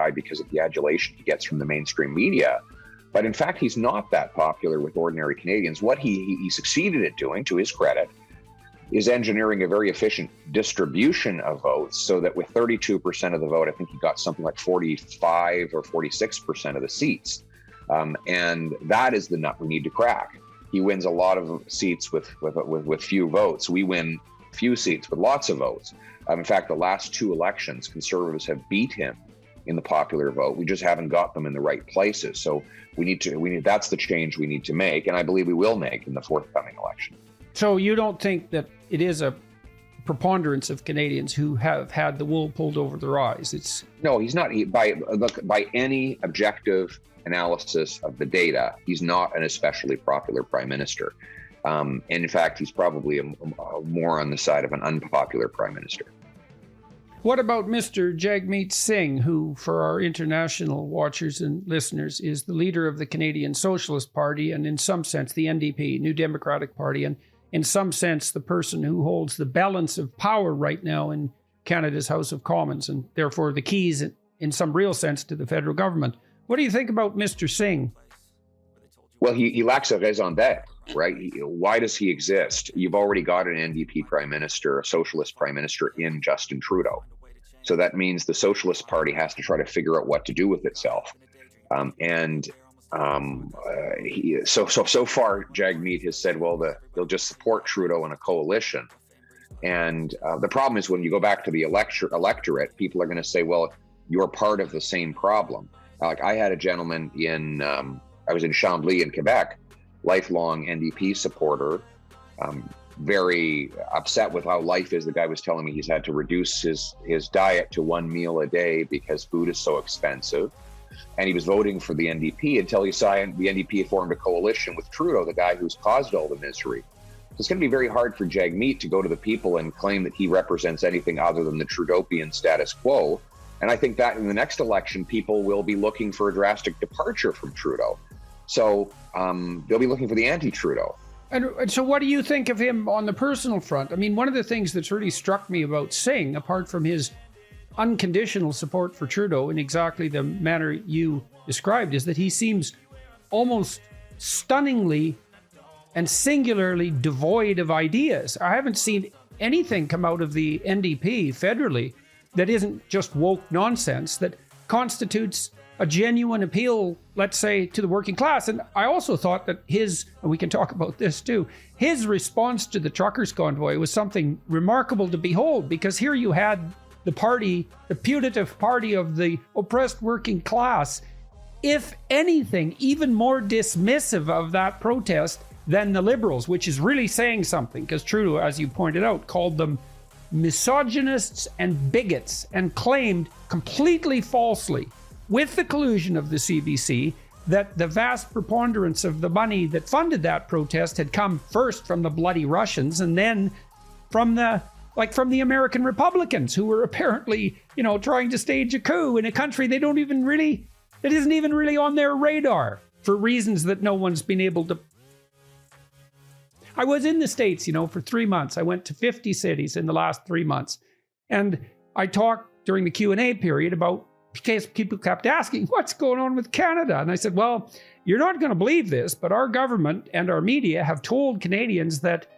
side because of the adulation he gets from the mainstream media. But in fact, he's not that popular with ordinary Canadians. What he succeeded at doing, to his credit, is engineering a very efficient distribution of votes so that with 32% of the vote, I think he got something like 45 or 46% of the seats. And that is the nut we need to crack. He wins a lot of seats with few votes. We win few seats with lots of votes. In fact, the last two elections, Conservatives have beat him in the popular vote. We just haven't got them in the right places. So that's the change we need to make, and I believe we will make in the forthcoming election. So you don't think that it is a preponderance of Canadians who have had the wool pulled over their eyes? No, he's not. By any objective analysis of the data, he's not an especially popular prime minister. And in fact, he's probably more on the side of an unpopular prime minister. What about Mr. Jagmeet Singh, who, for our international watchers and listeners, is the leader of the Canadian Socialist Party and in some sense the NDP, New Democratic Party, and in some sense the person who holds the balance of power right now in Canada's House of Commons and therefore the keys in some real sense to the federal government. What do you think about Mr. Singh? Well, he lacks a raison d'etre, right? Why does he exist? You've already got an NDP prime minister, a socialist prime minister in Justin Trudeau. So that means the Socialist Party has to try to figure out what to do with itself. So far, Jagmeet has said, well, they'll just support Trudeau in a coalition. And the problem is when you go back to the electorate, people are going to say, well, you're part of the same problem. Like I had a gentleman I was in Chambly in Quebec, lifelong NDP supporter, very upset with how life is. The guy was telling me he's had to reduce his diet to one meal a day because food is so expensive. And he was voting for the NDP until he saw the NDP formed a coalition with Trudeau, the guy who's caused all the misery. So it's going to be very hard for Jagmeet to go to the people and claim that he represents anything other than the Trudeaupian status quo. And I think that in the next election, people will be looking for a drastic departure from Trudeau. So they'll be looking for the anti-Trudeau. And so what do you think of him on the personal front? I mean, one of the things that's really struck me about Singh, apart from his unconditional support for Trudeau in exactly the manner you described, is that he seems almost stunningly and singularly devoid of ideas. I haven't seen anything come out of the NDP federally that isn't just woke nonsense, that constitutes a genuine appeal, let's say, to the working class. And I also thought that and we can talk about this too, his response to the truckers' convoy was something remarkable to behold, because here you had the party, the putative party of the oppressed working class, if anything, even more dismissive of that protest than the Liberals, which is really saying something, because Trudeau, as you pointed out, called them misogynists and bigots and claimed completely falsely, with the collusion of the CBC, that the vast preponderance of the money that funded that protest had come first from the bloody Russians and then from the American Republicans, who were apparently, trying to stage a coup in a country that isn't even really on their radar for reasons that no one's been able to. I was in the States, for 3 months. I went to 50 cities in the last 3 months. And I talked during the Q&A period about, because people kept asking, what's going on with Canada? And I said, well, you're not going to believe this, but our government and our media have told Canadians that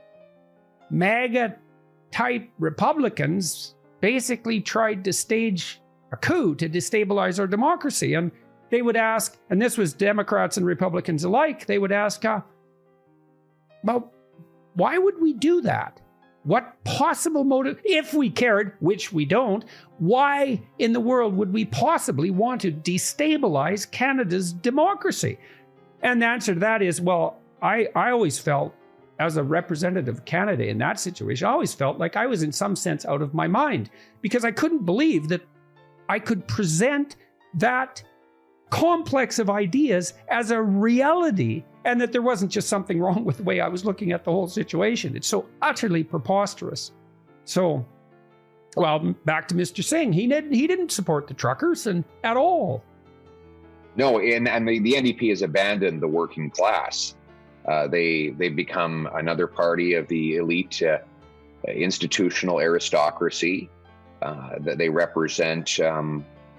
MAGA-type Republicans basically tried to stage a coup to destabilize our democracy. And they would ask, and this was Democrats and Republicans alike, they would ask, well, why would we do that? What possible motive, if we cared, which we don't, why in the world would we possibly want to destabilize Canada's democracy? And the answer to that is, well, I always felt, as a representative of Canada in that situation, I always felt like I was in some sense out of my mind, because I couldn't believe that I could present that complex of ideas as a reality, and that there wasn't just something wrong with the way I was looking at the whole situation. It's so utterly preposterous. So, well, back to Mr. Singh. He didn't support the truckers at all. No, and the NDP has abandoned the working class. They've become another party of the elite institutional aristocracy. That they represent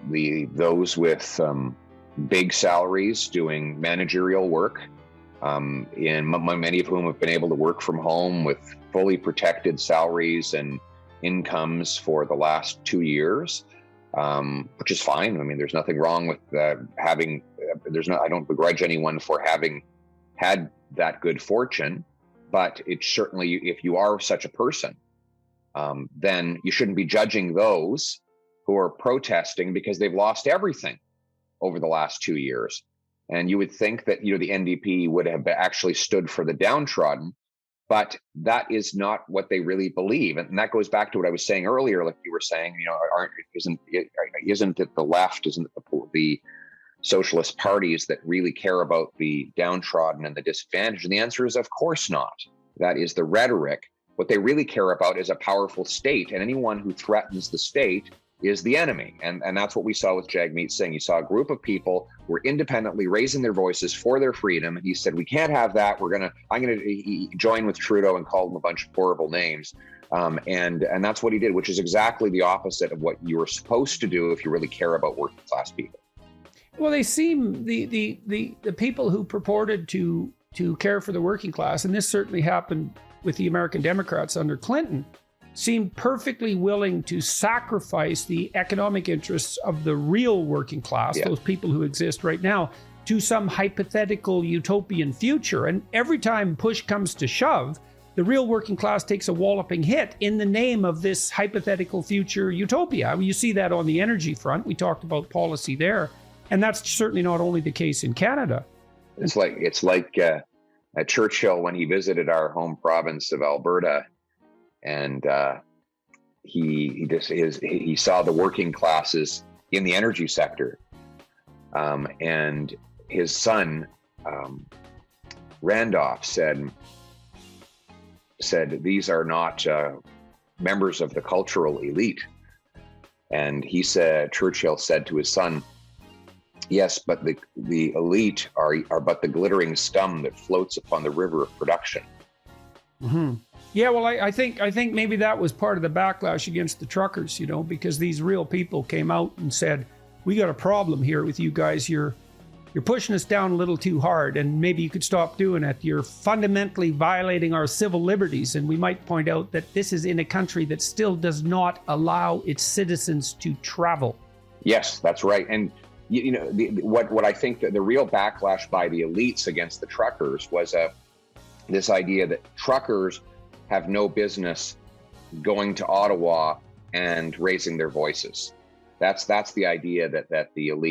those with big salaries doing managerial work, many of whom have been able to work from home with fully protected salaries and incomes for the last 2 years, which is fine. I mean, there's nothing wrong with having. I don't begrudge anyone for having had that good fortune, but it's certainly, if you are such a person, then you shouldn't be judging those who are protesting because they've lost everything over the last 2 years. And you would think that, the NDP would have actually stood for the downtrodden, but that is not what they really believe. And that goes back to what I was saying earlier, like you were saying, isn't it the left, isn't it the socialist parties that really care about the downtrodden and the disadvantaged? And the answer is, of course not. That is the rhetoric. What they really care about is a powerful state, and anyone who threatens the state is the enemy. And that's what we saw with Jagmeet Singh. You saw a group of people who were independently raising their voices for their freedom. And he said, we can't have that. I'm going to join with Trudeau and call him a bunch of horrible names. And that's what he did, which is exactly the opposite of what you were supposed to do if you really care about working class people. Well, they seem the people who purported to care for the working class, and this certainly happened with the American Democrats under Clinton, seemed perfectly willing to sacrifice the economic interests of the real working class, those people who exist right now, to some hypothetical utopian future. And every time push comes to shove, the real working class takes a walloping hit in the name of this hypothetical future utopia. I mean, you see that on the energy front. We talked about policy there. And that's certainly not only the case in Canada. It's like Churchill when he visited our home province of Alberta, and he saw the working classes in the energy sector, and his son Randolph said these are not members of the cultural elite, and Churchill said to his son, yes, but the elite are but the glittering scum that floats upon the river of production. Mm-hmm. Yeah, well, I think maybe that was part of the backlash against the truckers, because these real people came out and said, we got a problem here with you guys. You're pushing us down a little too hard, and maybe you could stop doing it. You're fundamentally violating our civil liberties. And we might point out that this is in a country that still does not allow its citizens to travel. Yes, that's right. And what I think that the real backlash by the elites against the truckers was this idea that truckers have no business going to Ottawa and raising their voices. That's the idea that the elite